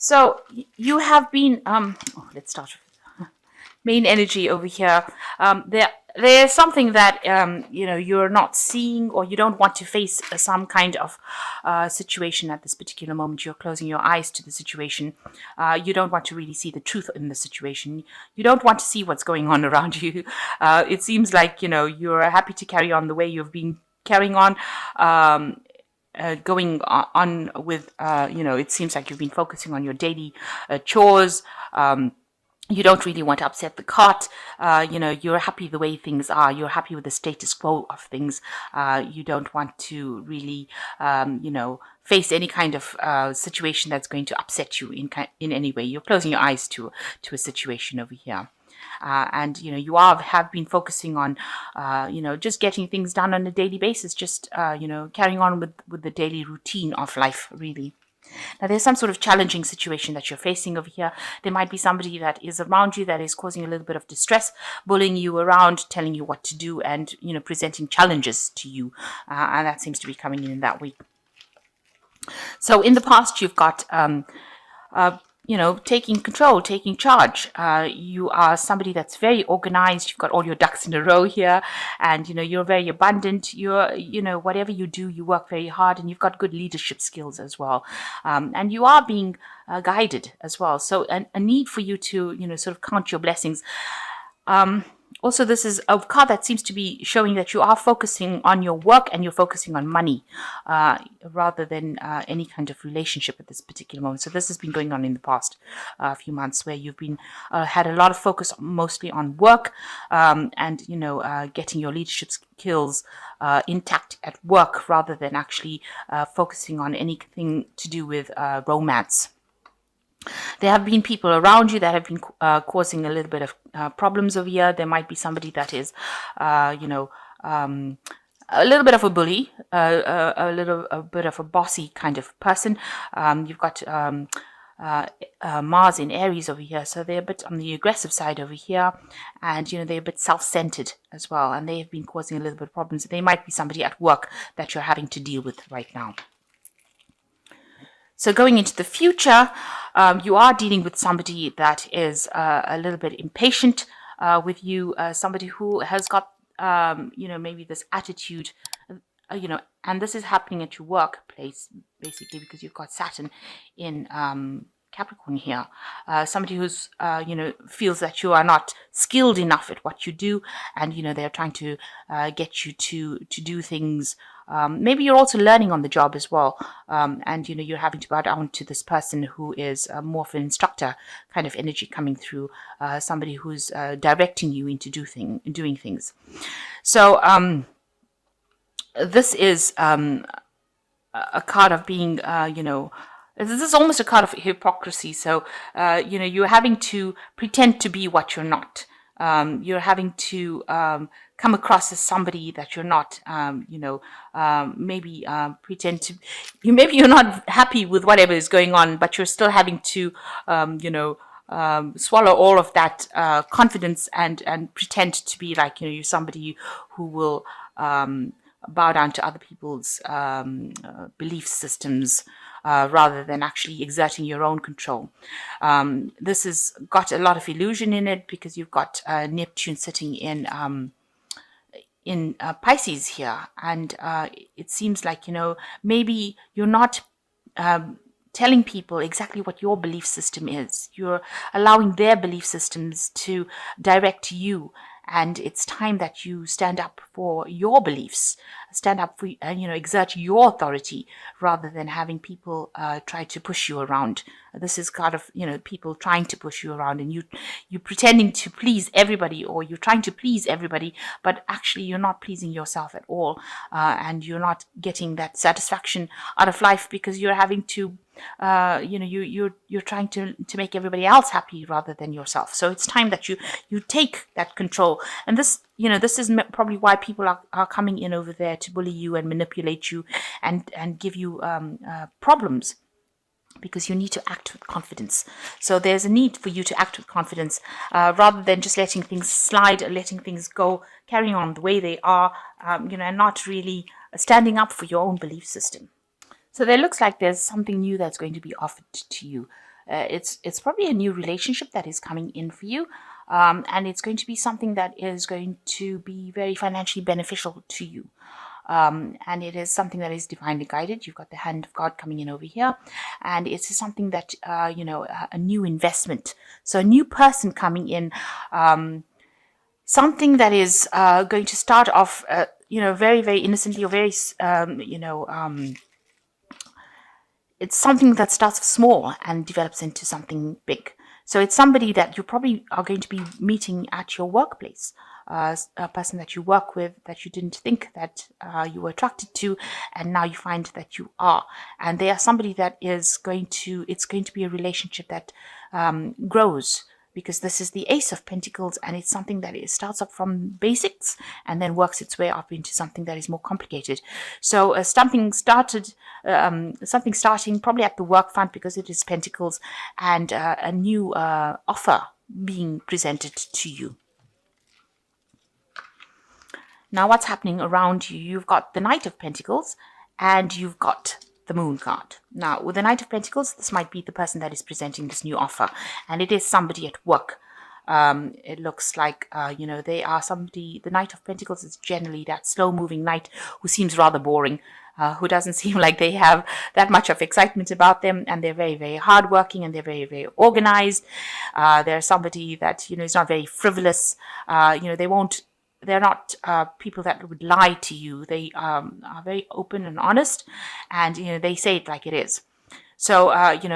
So you have been let's start with main energy over here. There's something that you're not seeing, or you don't want to face some kind of situation at this particular moment. You're closing your eyes to the situation. You don't want to really see the truth in the situation. You don't want to see what's going on around you. It seems like you're happy to carry on the way you've been carrying on. Going on with, it seems like you've been focusing on your daily chores. You don't really want to upset the cart. You're happy the way things are. You're happy with the status quo of things. You don't want to really, face any kind of situation that's going to upset you in any way. You're closing your eyes to a situation over here. And you have been focusing on just getting things done on a daily basis, just carrying on with the daily routine of life, really. Now, there's some sort of challenging situation that you're facing over here. There might be somebody that is around you that is causing a little bit of distress, bullying you around, telling you what to do, and presenting challenges to you, and that seems to be coming in that week. So in the past, you've got taking control, taking charge. You are somebody that's very organized. You've got all your ducks in a row here, and you're very abundant. Whatever you do, you work very hard, and you've got good leadership skills as well. And you are being guided as well. So a need for you to sort of count your blessings. Also, this is a card that seems to be showing that you are focusing on your work and you're focusing on money rather than any kind of relationship at this particular moment. So this has been going on in the past few months, where you've been had a lot of focus mostly on work and getting your leadership skills intact at work, rather than actually focusing on anything to do with romance. There have been people around you that have been causing a little bit of problems over here. There might be somebody that is, a little bit of a bully, a bit of a bossy kind of person. You've got Mars in Aries over here, so they're a bit on the aggressive side over here, and they're a bit self-centered as well, and they have been causing a little bit of problems. They might be somebody at work that you're having to deal with right now. So going into the future, you are dealing with somebody that is a little bit impatient with you, somebody who has got, maybe this attitude, and this is happening at your workplace, basically, because you've got Saturn in Capricorn here. Somebody who's, feels that you are not skilled enough at what you do, and, they're trying to get you to do things. Maybe you're also learning on the job as well, and you're having to bow down to this person who is more of an instructor kind of energy coming through, somebody who's directing you into doing things. So this is a card of being, this is almost a card of hypocrisy. So you're having to pretend to be what you're not. You're having to come across as somebody that you're not, maybe pretend to, maybe you're not happy with whatever is going on, but you're still having to, swallow all of that confidence and pretend to be like, you're somebody who will bow down to other people's belief systems, rather than actually exerting your own control. This has got a lot of illusion in it, because you've got Neptune sitting in Pisces here, and it seems like maybe you're not telling people exactly what your belief system is. You're allowing their belief systems to direct you. And it's time that you stand up for your beliefs, stand up for, exert your authority, rather than having people try to push you around. This is kind of, people trying to push you around, and you pretending to please everybody, or you're trying to please everybody, but actually you're not pleasing yourself at all, and you're not getting that satisfaction out of life, because you're having to you're trying to make everybody else happy rather than yourself. So it's time that you take that control. And this is probably why people are coming in over there to bully you and manipulate you and give you problems, because you need to act with confidence. So there's a need for you to act with confidence, rather than just letting things slide, letting things go, carrying on the way they are, and not really standing up for your own belief system. So there looks like there's something new that's going to be offered to you. It's probably a new relationship that is coming in for you. And it's going to be something that is going to be very financially beneficial to you. And it is something that is divinely guided. You've got the hand of God coming in over here, and it's something that a new investment. So a new person coming in, something that is going to start off, very very innocently, or very it's something that starts small and develops into something big. So it's somebody that you probably are going to be meeting at your workplace, a person that you work with that you didn't think that you were attracted to, and now you find that you are. And they are somebody that is it's going to be a relationship that grows, because this is the Ace of Pentacles, and it's something that it starts up from basics and then works its way up into something that is more complicated. So something starting probably at the work front, because it is Pentacles, and a new offer being presented to you. Now what's happening around you? You've got the Knight of Pentacles, and you've got the Moon card. Now, with the Knight of Pentacles, this might be the person that is presenting this new offer, and it is somebody at work. It looks like, they are somebody. The Knight of Pentacles is generally that slow-moving knight who seems rather boring, who doesn't seem like they have that much of excitement about them, and they're very, very hardworking, and they're very, very organized. They're somebody that, is not very frivolous. They're not people that would lie to you. They are very open and honest, and they say it like it is. So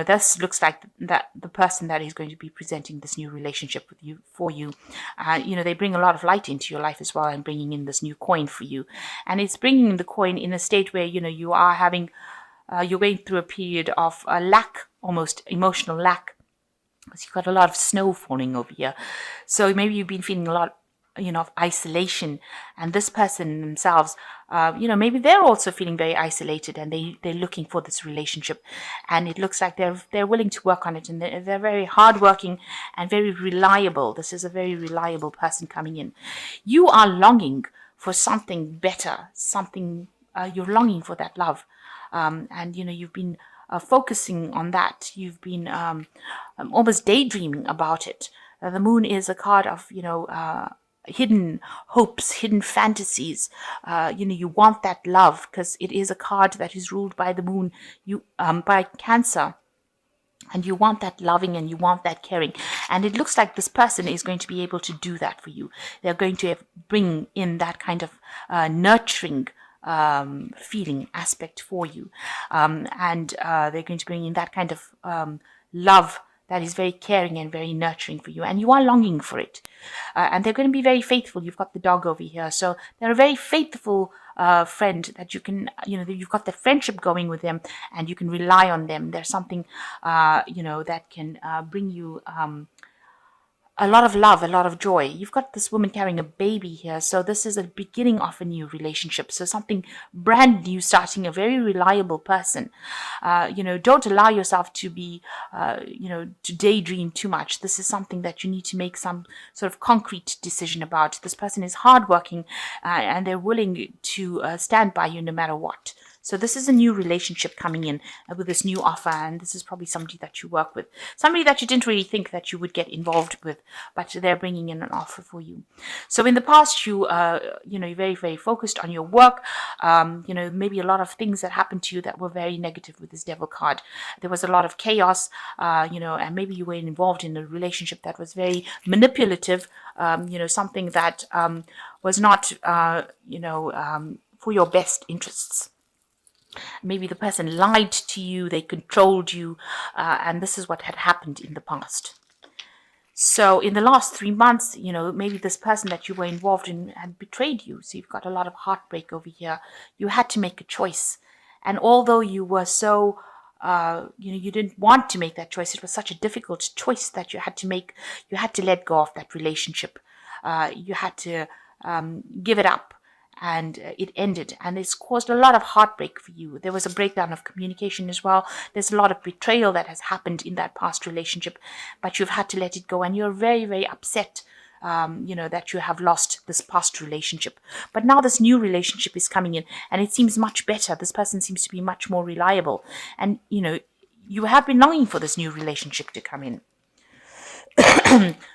this looks like that the person that is going to be presenting this new relationship with you for you. They bring a lot of light into your life as well, and bringing in this new coin for you. And it's bringing in the coin in a state where you are having you're going through a period of lack, almost emotional lack, because you've got a lot of snow falling over here. So maybe you've been feeling a lot of isolation, and this person themselves, maybe they're also feeling very isolated, and they're looking for this relationship, and it looks like they're willing to work on it, and they're very hardworking and very reliable. This is a very reliable person coming in. You are longing for something better, something you're longing for that love, and you've been focusing on that. You've been almost daydreaming about it. The Moon is a card of hidden hopes, hidden fantasies. You want that love, because it is a card that is ruled by the Moon, by Cancer, and you want that loving, and you want that caring, and it looks like this person is going to be able to do that for you. They're going to bring in that kind of nurturing feeling aspect for you, and they're going to bring in that kind of love that is very caring and very nurturing for you, and you are longing for it. And they're going to be very faithful. You've got the dog over here, so they're a very faithful friend that you can, you've got the friendship going with them, and you can rely on them. There's something, that can bring you a lot of love, a lot of joy. You've got this woman carrying a baby here, so this is a beginning of a new relationship. So something brand new starting, a very reliable person. Don't allow yourself to be, to daydream too much. This is something that you need to make some sort of concrete decision about. This person is hardworking, and they're willing to stand by you no matter what. So this is a new relationship coming in with this new offer, and this is probably somebody that you work with, somebody that you didn't really think that you would get involved with, but they're bringing in an offer for you. So in the past, you're very, very focused on your work. Maybe a lot of things that happened to you that were very negative with this Devil card. There was a lot of chaos, and maybe you were involved in a relationship that was very manipulative, something that was not, for your best interests. Maybe the person lied to you, they controlled you, and this is what had happened in the past. So in the last 3 months, maybe this person that you were involved in had betrayed you. So you've got a lot of heartbreak over here. You had to make a choice. And although you were so, you didn't want to make that choice, it was such a difficult choice that you had to make. You had to let go of that relationship. You had to give it up. And it ended, and it's caused a lot of heartbreak for you. There was a breakdown of communication as well. There's a lot of betrayal that has happened in that past relationship, but you've had to let it go, and you're very, very upset, that you have lost this past relationship. But now this new relationship is coming in, and it seems much better. This person seems to be much more reliable, and you have been longing for this new relationship to come in.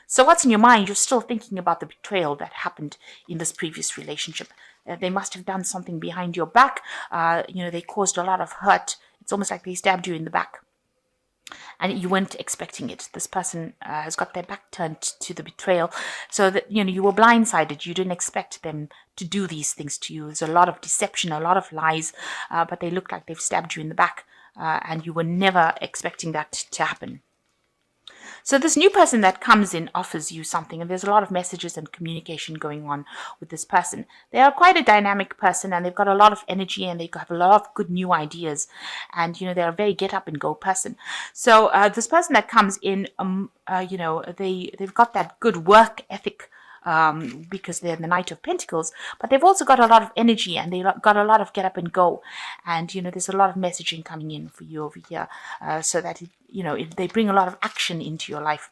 So what's in your mind? You're still thinking about the betrayal that happened in this previous relationship. They must have done something behind your back. They caused a lot of hurt. It's almost like they stabbed you in the back, and you weren't expecting it. This person has got their back turned to the betrayal, so that you were blindsided. You didn't expect them to do these things to you. There's a lot of deception, a lot of lies, but they look like they've stabbed you in the back, and you were never expecting that to happen. So this new person that comes in offers you something, and there's a lot of messages and communication going on with this person. They are quite a dynamic person, and they've got a lot of energy, and they have a lot of good new ideas, and they're a very get up and go person. So this person that comes in, they've got that good work ethic. Because they're the Knight of Pentacles, but they've also got a lot of energy, and they've got a lot of get up and go, and there's a lot of messaging coming in for you over here, so that they bring a lot of action into your life.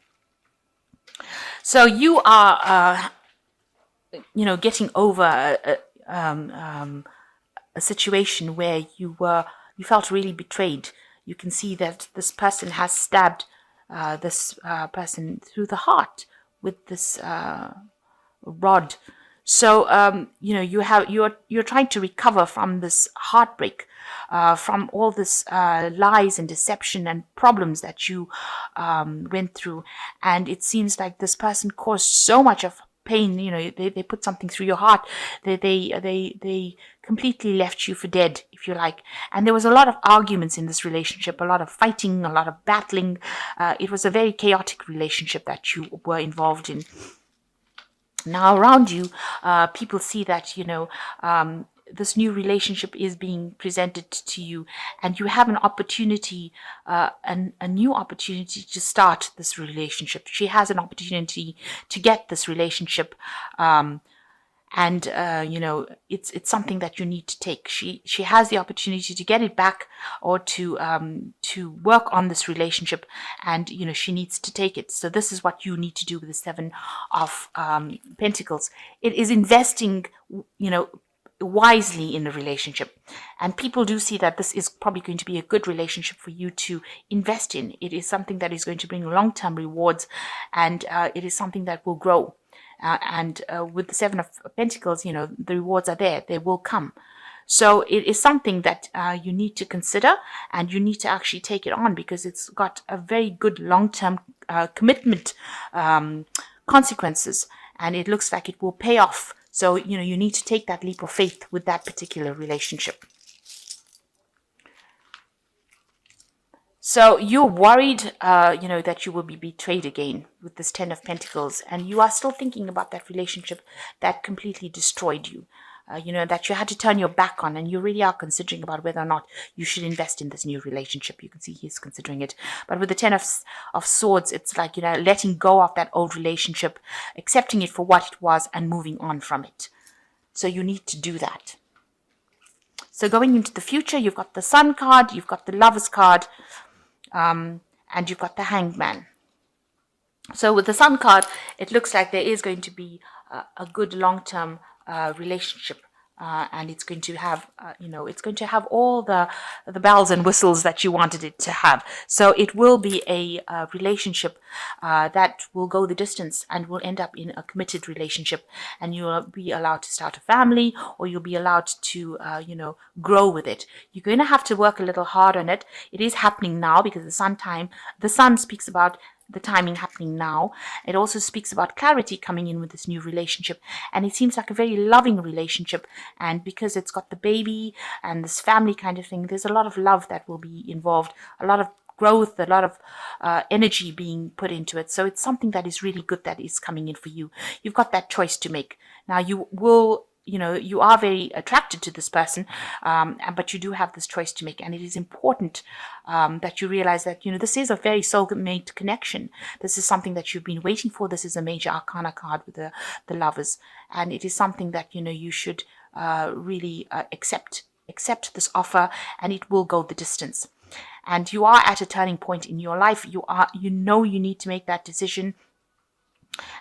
So you are getting over a situation where you felt really betrayed. You can see that this person has stabbed this person through the heart with this rod. So you're trying to recover from this heartbreak, from all this lies and deception and problems that you went through, and it seems like this person caused so much of pain. They put something through your heart. They completely left you for dead, if you like. And there was a lot of arguments in this relationship, a lot of fighting, a lot of battling. It was a very chaotic relationship that you were involved in. Now around you, people see that, this new relationship is being presented to you, and you have an opportunity, a new opportunity to start this relationship. She has an opportunity to get this relationship, and it's something that you need to take. She has the opportunity to get it back, or to work on this relationship, and she needs to take it. So this is what you need to do with the Seven of Pentacles. It is investing wisely in the relationship, and people do see that this is probably going to be a good relationship for you to invest in. It is something that is going to bring long-term rewards, and it is something that will grow. And with the Seven of Pentacles, the rewards are there. They will come. So it is something that you need to consider, and you need to actually take it on, because it's got a very good long-term commitment consequences, and it looks like it will pay off. So, you need to take that leap of faith with that particular relationship. So you're worried, that you will be betrayed again with this Ten of Pentacles, and you are still thinking about that relationship that completely destroyed you, that you had to turn your back on, and you really are considering about whether or not you should invest in this new relationship. You can see he's considering it. But with the Ten of Swords, it's like, letting go of that old relationship, accepting it for what it was, and moving on from it. So you need to do that. So going into the future, you've got the Sun card, you've got the Lovers card, and you've got the Hanged Man. So with the Sun card, it looks like there is going to be a good long-term relationship, and it's going to have, it's going to have all the bells and whistles that you wanted it to have. So it will be a relationship that will go the distance, and will end up in a committed relationship, and you'll be allowed to start a family, or you'll be allowed to, grow with it. You're going to have to work a little hard on it. It is happening now, because the Sun speaks about the timing happening now. It also speaks about clarity coming in with this new relationship, and it seems like a very loving relationship, and because it's got the baby and this family kind of thing, there's a lot of love that will be involved, a lot of growth, a lot of energy being put into it. So it's something that is really good that is coming in for you. You've got that choice to make. Now you will, you are very attracted to this person, but you do have this choice to make, and it is important that you realize that, this is a very soulmate connection. This is something that you've been waiting for. This is a major arcana card with the Lovers, and it is something that, you should really accept this offer, and it will go the distance. And you are at a turning point in your life. You need to make that decision,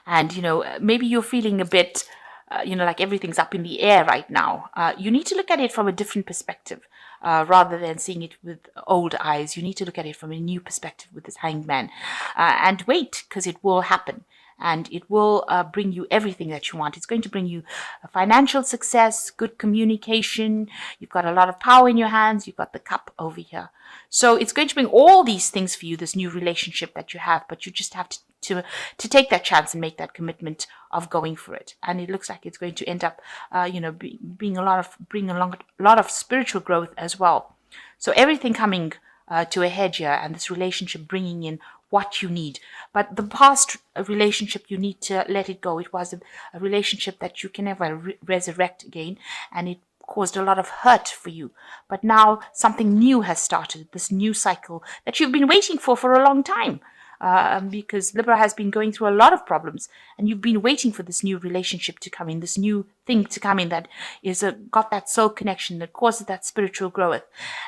and maybe you're feeling a bit like everything's up in the air right now. You need to look at it from a different perspective. rather than seeing it with old eyes. You need to look at it from a new perspective with this Hanged Man, and wait, because it will happen. And it will bring you everything that you want. It's going to bring you financial success, good communication. You've got a lot of power in your hands. You've got the cup over here. So it's going to bring all these things for you, this new relationship that you have. But you just have to take that chance and make that commitment of going for it. And it looks like it's going to end up, bring a lot of spiritual growth as well. So everything coming to a head here, and this relationship bringing in what you need. But the past relationship, you need to let it go. It was a relationship that you can never resurrect again, and it caused a lot of hurt for you. But now something new has started, this new cycle that you've been waiting for a long time. Because Libra has been going through a lot of problems, and you've been waiting for this new relationship to come in, this new thing to come in that is got that soul connection that causes that spiritual growth,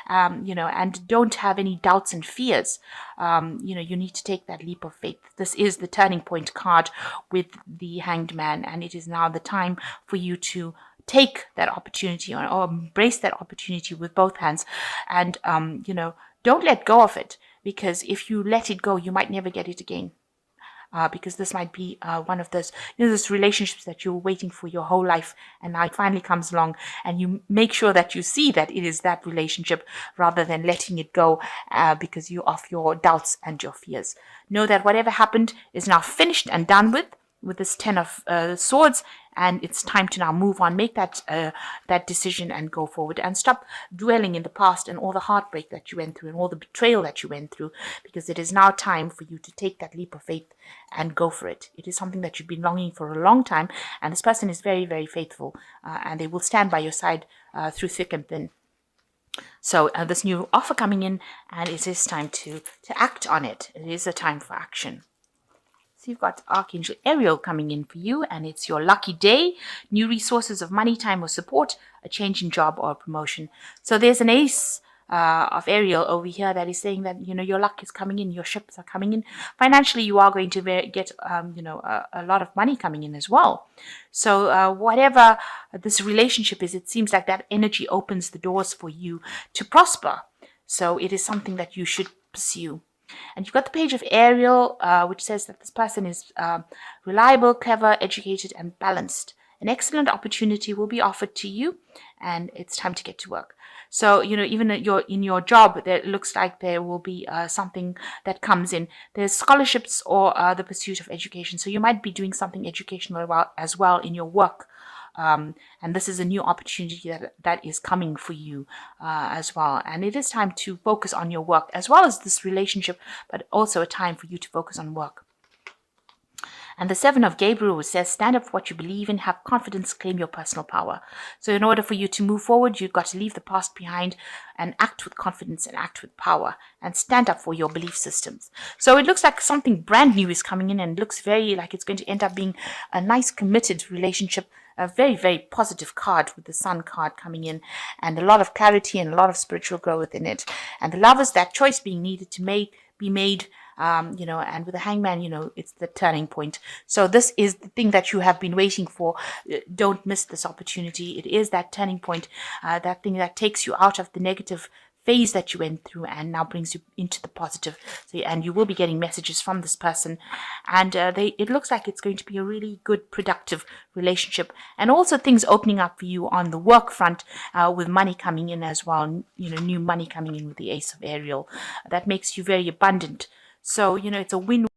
and don't have any doubts and fears. You need to take that leap of faith. This is the turning point card with the Hanged Man, and it is now the time for you to take that opportunity or embrace that opportunity with both hands, and don't let go of it. Because if you let it go, you might never get it again. Because this might be one of those, those relationships that you're waiting for your whole life, and now it finally comes along, and you make sure that you see that it is that relationship rather than letting it go because you of your doubts and your fears. Know that whatever happened is now finished and done with this 10 of swords, and it's time to now move on, make that decision and go forward, and stop dwelling in the past and all the heartbreak that you went through and all the betrayal that you went through, because it is now time for you to take that leap of faith and go for it. It is something that you've been longing for a long time, and this person is very, very faithful, and they will stand by your side through thick and thin. So this new offer coming in, and it is time to act on it. It is a time for action. So you've got Archangel Ariel coming in for you, and it's your lucky day, new resources of money, time, or support, a change in job or a promotion. So there's an ace of Ariel over here that is saying that, your luck is coming in, your ships are coming in. Financially, you are going to get, a lot of money coming in as well. So whatever this relationship is, it seems like that energy opens the doors for you to prosper. So it is something that you should pursue. And you've got the page of Ariel, which says that this person is reliable, clever, educated, and balanced. An excellent opportunity will be offered to you, and it's time to get to work. So, even in your job, there looks like there will be something that comes in. There's scholarships or the pursuit of education. So you might be doing something educational as well in your work. And this is a new opportunity that is coming for you as well. And it is time to focus on your work as well as this relationship, but also a time for you to focus on work. And the 7 of Gabriel says, stand up for what you believe in, have confidence, claim your personal power. So in order for you to move forward, you've got to leave the past behind and act with confidence and act with power and stand up for your belief systems. So it looks like something brand new is coming in, and looks very like it's going to end up being a nice committed relationship. A very, very positive card with the Sun card coming in, and a lot of clarity and a lot of spiritual growth in it. And the Lovers, that choice being needed to be made, and with the Hangman, it's the turning point. So this is the thing that you have been waiting for. Don't miss this opportunity. It is that turning point, that thing that takes you out of the negative phase that you went through and now brings you into the positive. So, and you will be getting messages from this person, and it looks like it's going to be a really good, productive relationship, and also things opening up for you on the work front, with money coming in as well. New money coming in with the Ace of Ariel that makes you very abundant. So it's a win.